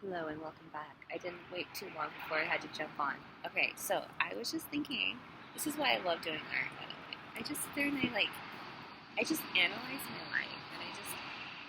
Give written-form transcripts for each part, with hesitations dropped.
Hello and welcome back. I didn't wait too long before I had to jump on. Okay, so I was just thinking, this is why I love doing art, by the way. I just sit there and I just analyze my life, and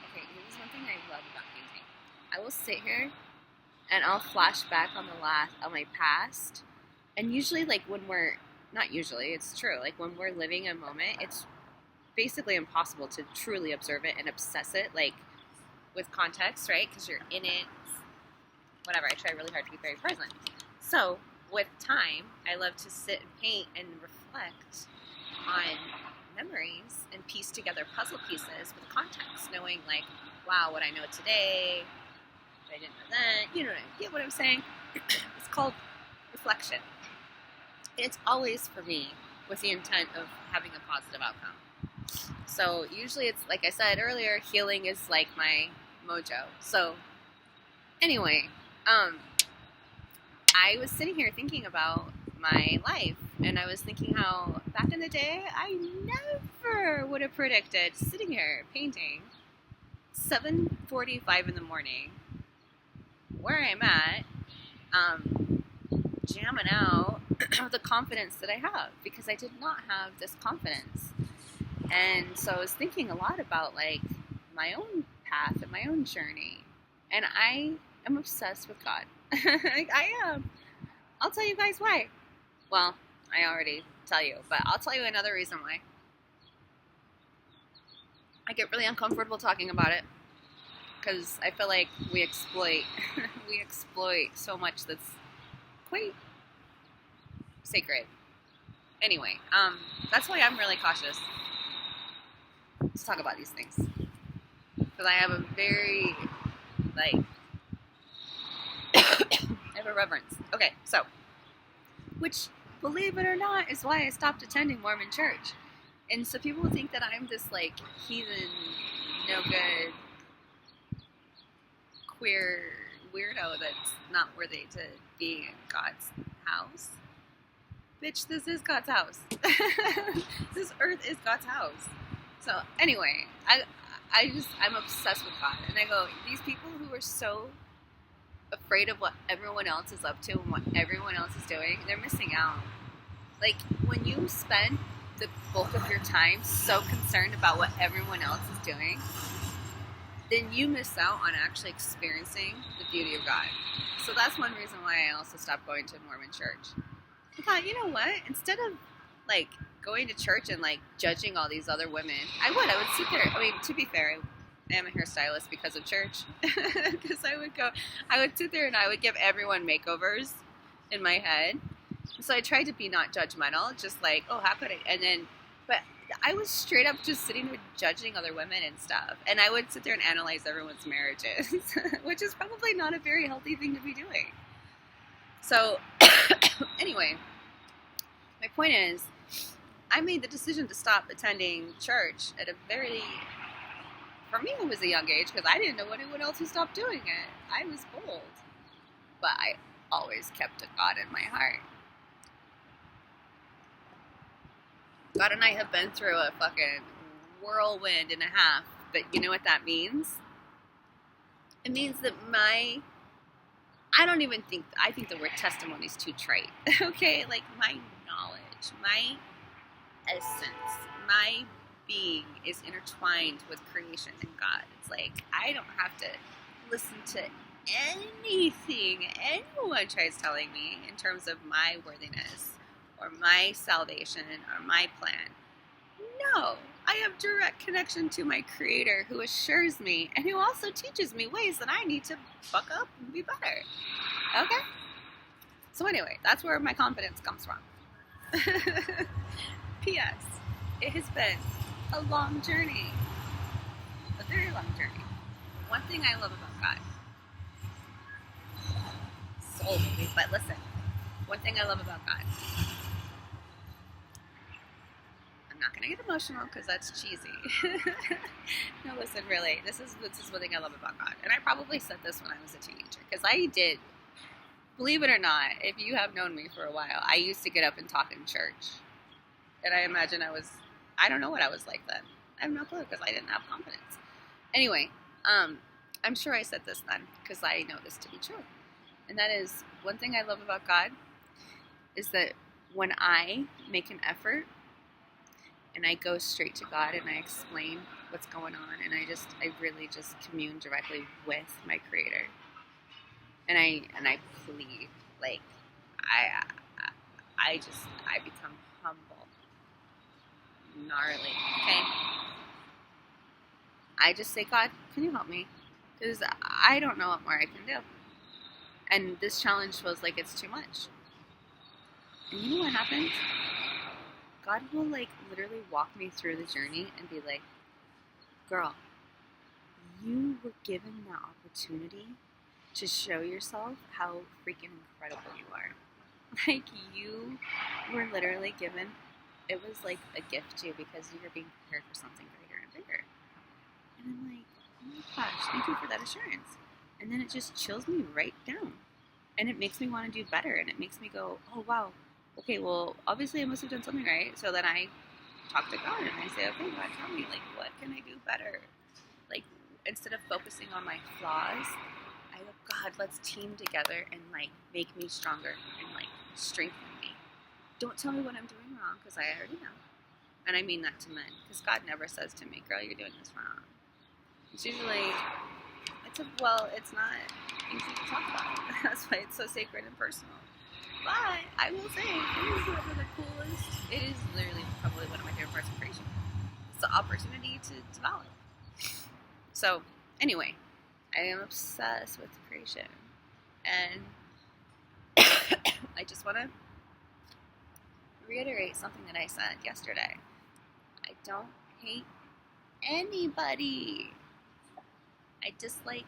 okay, this is one thing I love about painting. I will sit here and I'll flash back on my past, and usually, like when we're, not usually, it's true, like when we're living a moment, it's basically impossible to truly observe it and obsess it, like with context, right? Because you're in it, whatever. I try really hard to be very present. So, with time, I love to sit and paint and reflect on memories and piece together puzzle pieces with context, knowing like, wow, what I know today, what I didn't know then. You know, get what I'm saying? It's called reflection. It's always for me with the intent of having a positive outcome. So usually it's like I said earlier, healing is like my mojo. So anyway, um, I was sitting here thinking about my life, and I was thinking how back in the day, I never would have predicted sitting here painting 7:45 in the morning, where I'm at, jamming out the confidence that I have, because I did not have this confidence. And so I was thinking a lot about like my own path and my own journey, and I am obsessed with God. I am. I'll tell you guys why. Well, I already tell you, but I'll tell you another reason why. I get really uncomfortable talking about it because I feel like we exploit we exploit so much that's quite sacred. Anyway, that's why I'm really cautious to talk about these things, because I have a very like I have a reverence. Okay, so which, believe it or not, is why I stopped attending Mormon church. And so people think that I'm this like heathen, no good, queer weirdo that's not worthy to be in God's house. Bitch, this is God's house. This earth is God's house. So anyway, I'm obsessed with God, and I go, these people who are so afraid of what everyone else is up to and what everyone else is doing, they're missing out. Like when you spend the bulk of your time so concerned about what everyone else is doing, then you miss out on actually experiencing the beauty of God. So that's one reason why I also stopped going to Mormon church. I thought, you know what? Instead of like going to church and like judging all these other women, I would sit there. I mean, to be fair, I am a hairstylist because of church. Because I would sit there and I would give everyone makeovers in my head. So I tried to be not judgmental, just like, oh, how could I? And then, but I was straight up just sitting there judging other women and stuff. And I would sit there and analyze everyone's marriages, which is probably not a very healthy thing to be doing. So, anyway, my point is, I made the decision to stop attending church at a very, for me, it was a young age, because I didn't know anyone else who stopped doing it. I was bold. But I always kept a God in my heart. God and I have been through a fucking whirlwind and a half, but you know what that means? It means that I think the word testimony is too trite. Okay? Like my knowledge, my essence, my being is intertwined with creation and God. It's like I don't have to listen to anything anyone tries telling me in terms of my worthiness or my salvation or my plan. No, I have direct connection to my Creator, who assures me and who also teaches me ways that I need to fuck up and be better. Okay? So anyway, that's where my confidence comes from. P.S. It has been a long journey. A very long journey. One thing I love about God. Soul, baby. But listen, one thing I love about God. I'm not going to get emotional because that's cheesy. No, listen, really. This is one thing I love about God. And I probably said this when I was a teenager. Because I did, believe it or not, if you have known me for a while, I used to get up and talk in church. And I imagine I don't know what I was like then. I have no clue because I didn't have confidence. Anyway, I'm sure I said this then because I know this to be true. And that is one thing I love about God is that when I make an effort and I go straight to God and I explain what's going on and I really just commune directly with my Creator. And I plead, like I I become humble, gnarly. Okay, I just say, God, can you help me? Because I don't know what more I can do. And this challenge feels like it's too much. And you know what happens? God will like literally walk me through the journey and be like, girl, you were given the opportunity to show yourself how freaking incredible you are. Like, you were literally given, it was like a gift to you because you were being prepared for something greater and bigger. And I'm like, oh my gosh, thank you for that assurance. And then it just chills me right down. And it makes me want to do better. And it makes me go, oh, wow, okay, well, obviously I must have done something right. So then I talk to God and I say, okay, God, tell me, like, what can I do better? Like, instead of focusing on my flaws, I go, God, let's team together and, like, make me stronger and, like, strengthen me. Don't tell me what I'm doing wrong because I already know. And I mean that to men because God never says to me, girl, you're doing this wrong. It's usually, it's not easy to talk about. That's why it's so sacred and personal. But I will say, it is one of the coolest, it is literally probably one of my favorite parts of creation. It's the opportunity to develop. So, anyway, I am obsessed with creation. And I just want to reiterate something that I said yesterday. I don't hate anybody. I dislike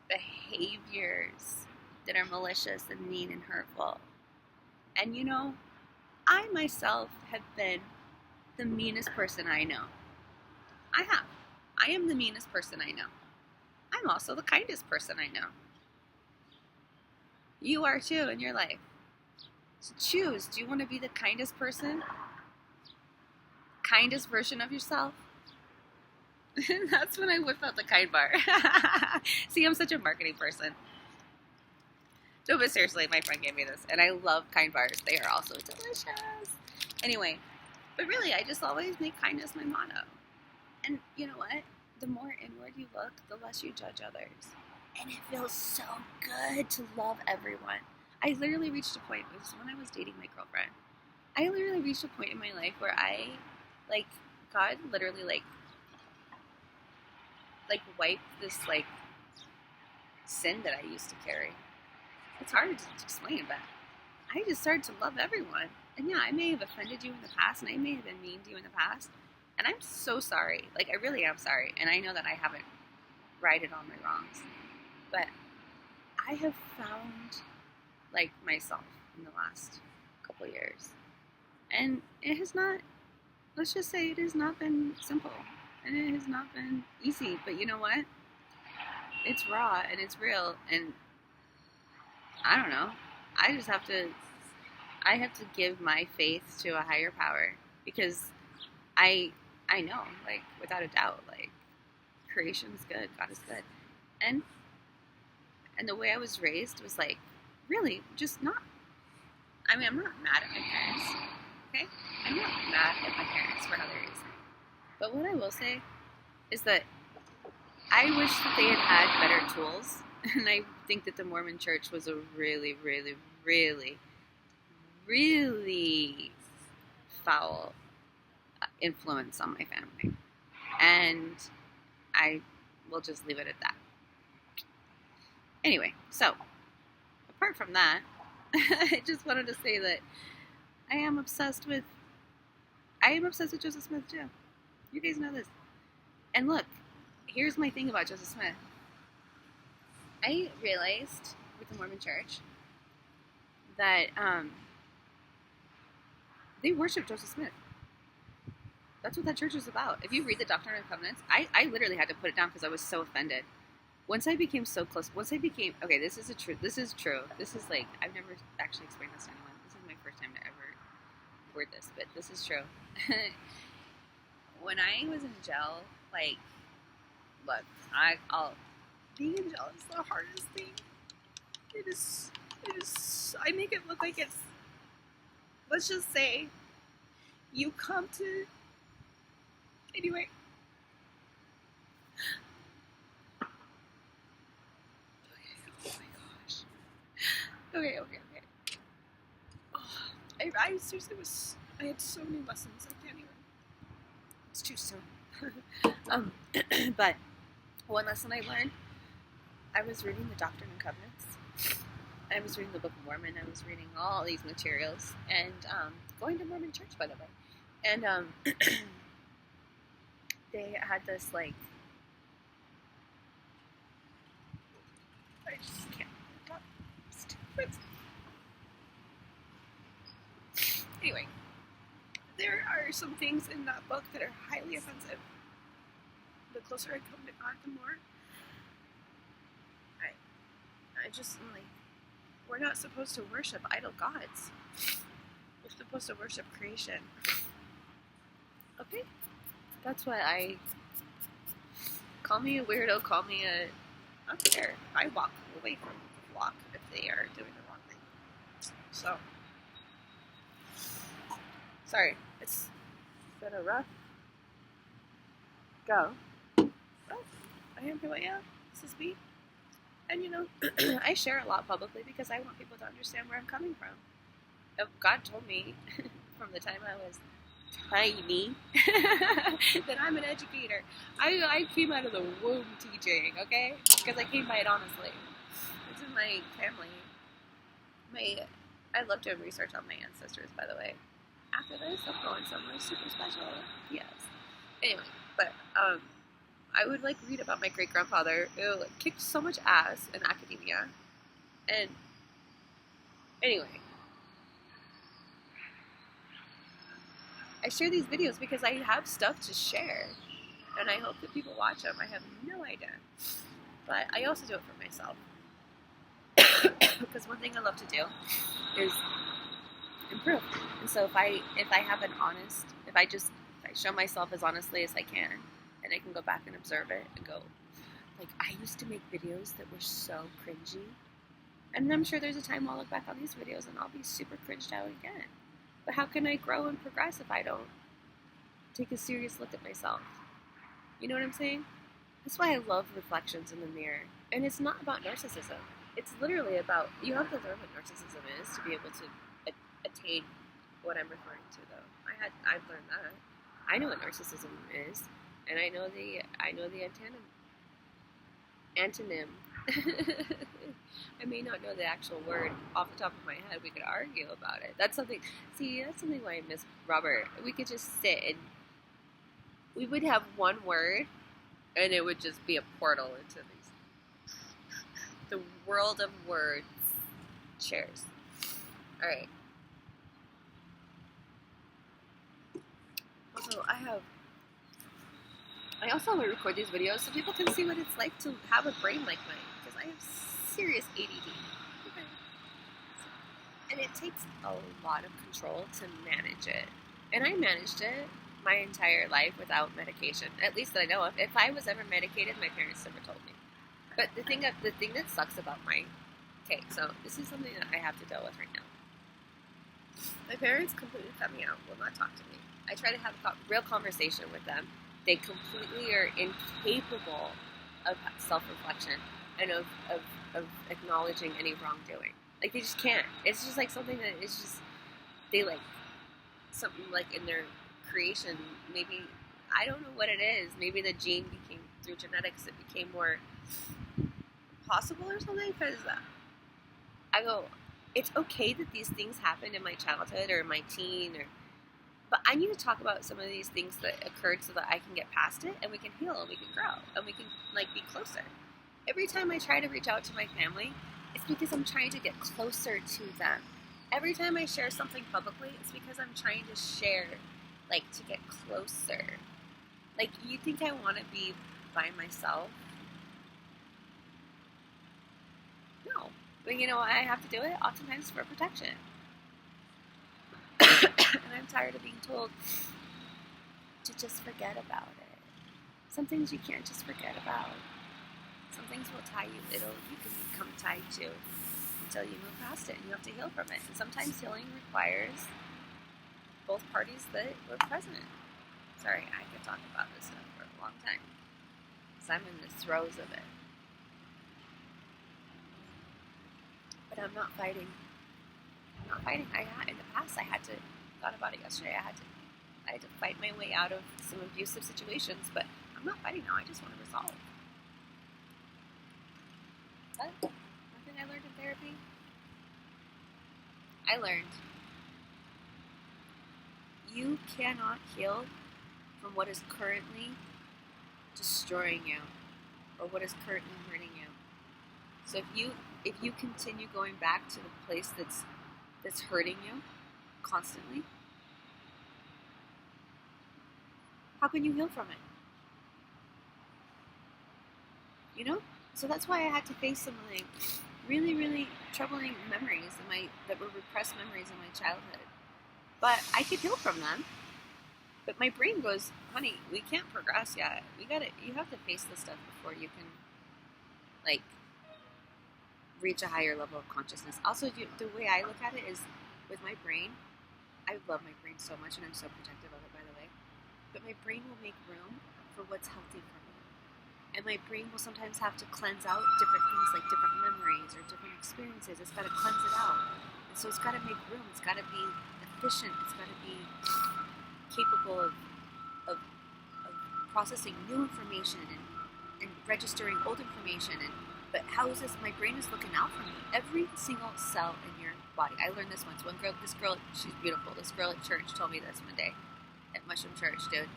behaviors that are malicious and mean and hurtful. And you know, I myself have been the meanest person I know. I have. I am the meanest person I know. I'm also the kindest person I know. You are too in your life. So choose. Do you want to be the kindest person? Kindest version of yourself? That's when I whip out the kind bar. See, I'm such a marketing person. No, but seriously, my friend gave me this, and I love kind bars. They are also delicious. Anyway, but really, I just always make kindness my motto. And you know what? The more inward you look, the less you judge others. And it feels so good to love everyone. I literally reached a point, it was when I was dating my girlfriend. I literally reached a point in my life where I, like, God literally, like wipe this, like, sin that I used to carry. It's hard to explain, but I just started to love everyone. And yeah, I may have offended you in the past, and I may have been mean to you in the past, and I'm so sorry. Like, I really am sorry, and I know that I haven't righted all my wrongs, but I have found, like, myself in the last couple years, and it has not, let's just say it has not been simple. And it has not been easy, but you know what? It's raw and it's real, and I don't know. I just have to. I have to give my faith to a higher power because I know, like, without a doubt, like, creation is good, God is good, and the way I was raised was like really just not. I mean, I'm not mad at my parents. Okay, I'm not mad at my parents for how they raised me. But what I will say is that I wish that they had better tools. And I think that the Mormon Church was a really, really, really, really foul influence on my family. And I will just leave it at that. Anyway, so, apart from that, I just wanted to say that I am obsessed with Joseph Smith too. You guys know this. And look, here's my thing about Joseph Smith. I realized with the Mormon Church that they worship Joseph Smith. That's what that church is about. If you read the Doctrine and Covenants, I literally had to put it down because I was so offended. Once I became so close, okay, this is true. This is like, I've never actually explained this to anyone. This is my first time to ever word this, but this is true. When I was in jail, like, look, being angelic is the hardest thing. It is, I make it look like it's, let's just say, you come to, anyway. Okay, oh my gosh. Okay. Oh, I seriously I had so many lessons, I can't even, it's too soon. But one lesson I learned, I was reading the Doctrine and Covenants. I was reading the Book of Mormon. I was reading all these materials and going to Mormon church, by the way. And they had this like, I just can't. God, stupid. Anyway, there are some things in that book that are highly offensive. The closer I come to God, the more I just am like, we're not supposed to worship idol gods. We're supposed to worship creation. Okay? That's what call me a weirdo, call me a, I don't care. I walk away from the flock if they are doing the wrong thing. So, sorry, it's been a rough go. But I am who I am. This is me. And you know, I share a lot publicly because I want people to understand where I'm coming from. God told me from the time I was tiny that I'm an educator. I came out of the womb teaching, okay? Because I came by it honestly. It's in my family. I love doing research on my ancestors, by the way. After this, I'm going somewhere super special. Yes. Anyway, but I would like read about my great grandfather who kicked so much ass in academia. And anyway, I share these videos because I have stuff to share, and I hope that people watch them. I have no idea, but I also do it for myself because one thing I love to do is improve. And so if I have an honest, if I show myself as honestly as I can, and I can go back and observe it and go, like, I used to make videos that were so cringy, and I'm sure there's a time I'll look back on these videos and I'll be super cringed out again. But how can I grow and progress if I don't take a serious look at myself? You know what I'm saying? That's why I love reflections in the mirror. And it's not about narcissism. It's literally about, you have to learn what narcissism is to be able to attain what I'm referring to, though. I've learned that. I know what narcissism is, and I know the antonym. I may not know the actual word off the top of my head. We could argue about it. That's something why I miss Robert. We could just sit and we would have one word, and it would just be a portal into the world of words. Cheers. All right. Also, I also want to record these videos so people can see what it's like to have a brain like mine, because I have serious ADD. Okay. And it takes a lot of control to manage it. And I managed it my entire life without medication, at least that I know of. If I was ever medicated, my parents never told me. But the thing that sucks about okay, so this is something that I have to deal with right now. My parents completely cut me out, will not talk to me. I try to have a real conversation with them. They completely are incapable of self-reflection and of acknowledging any wrongdoing. Like, they just can't. It's just like something that is just, they like, something like in their creation, maybe, I don't know what it is. Maybe the gene became, through genetics, it became more possible or something, because I go, it's okay that these things happened in my childhood or in my teen, but I need to talk about some of these things that occurred so that I can get past it, and we can heal, and we can grow, and we can, like, be closer. Every time I try to reach out to my family, it's because I'm trying to get closer to them. Every time I share something publicly, it's because I'm trying to share, like, to get closer. Like, you think I want to be by myself? No. But you know why I have to do it? Oftentimes for protection. And I'm tired of being told to just forget about it. Some things you can't just forget about. Some things will tie you. You can become tied to until you move past it, and you have to heal from it. And sometimes healing requires both parties that were present. Sorry, I could talk about this stuff for a long time, because I'm in the throes of it. But I'm not fighting. I'm not fighting. In the past, thought about it yesterday, I had to fight my way out of some abusive situations, but I'm not fighting now. I just want to resolve. But one thing I learned in therapy, I learned you cannot heal from what is currently destroying you or what is currently hurting you. So if you continue going back to the place that's hurting you constantly, how can you heal from it? You know? So that's why I had to face some like really, really troubling memories that were repressed memories in my childhood. But I could heal from them. But my brain goes, honey, we can't progress yet. You have to face this stuff before you can, like, reach a higher level of consciousness. Also, the way I look at it is, with my brain, I love my brain so much, and I'm so protective of it, by the way. But my brain will make room for what's healthy for me. And my brain will sometimes have to cleanse out different things, like different memories or different experiences. It's got to cleanse it out. And so it's got to make room. It's got to be efficient. It's got to be capable of processing new information and registering old information. But how is this? My brain is looking out for me. Every single cell in your body. I learned this once. This girl, she's beautiful. This girl at church told me this one day at Mushroom Church, dude.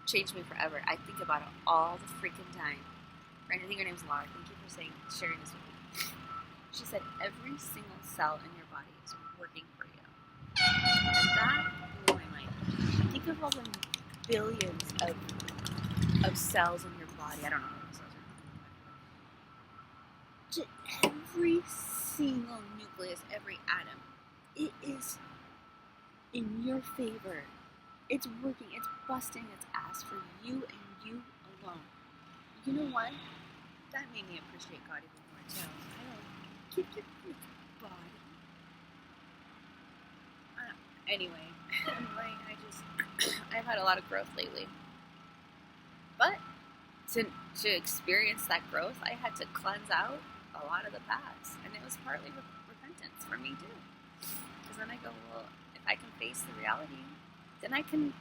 Changed me forever. I think about it all the freaking time. Right? I think her name's Laura. Thank you for sharing this with me. She said every single cell in your body is working for you. And that blew my mind. Think of all the billions of cells in your body. I don't know how many cells are. Just every single nucleus, every atom, it is in your favor. It's working, it's busting its ass for you and you alone. You know what? That made me appreciate God even more too. I don't give your body. Anyway, I've had a lot of growth lately. But to experience that growth, I had to cleanse out a lot of the past. And it was partly repentance for me too. Because then I go, well, if I can face the reality, then I can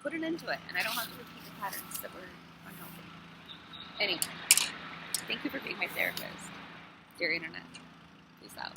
put it into it, and I don't have to repeat the patterns that were unhealthy. Anyway, thank you for being my therapist. Dear Internet. Peace out.